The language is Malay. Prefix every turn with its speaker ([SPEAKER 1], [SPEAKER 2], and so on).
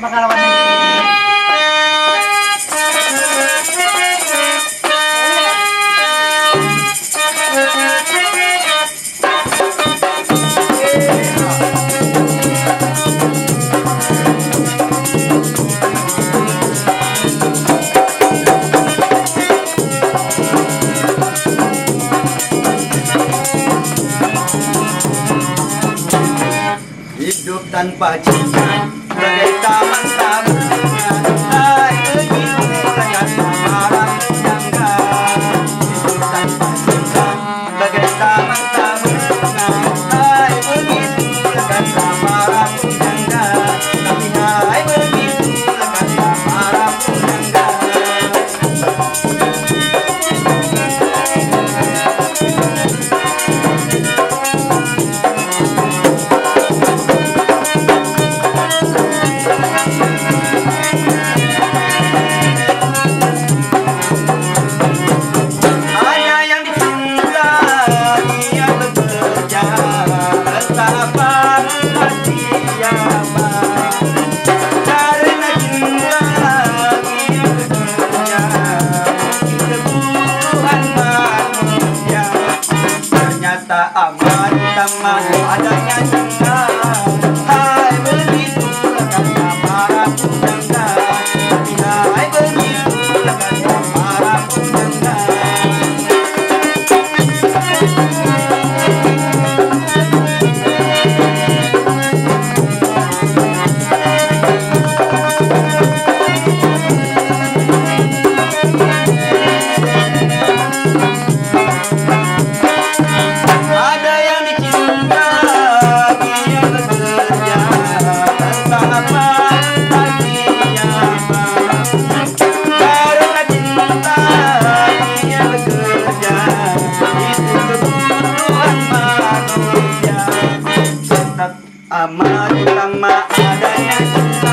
[SPEAKER 1] bakal warna
[SPEAKER 2] hidup tanpa cinta bagai taman sabunnya. Hai begitu kata para pujangga. Hidup tanpa cinta bagai taman sabunnya. Hai begitu kata para pujangga. Tapi hai begitu kata para pujangga. Aman taman adanya cinta. Hai begitu kata para pujangga. Tapi hai begitu kata para pujangga. Amat utama adanya cinta.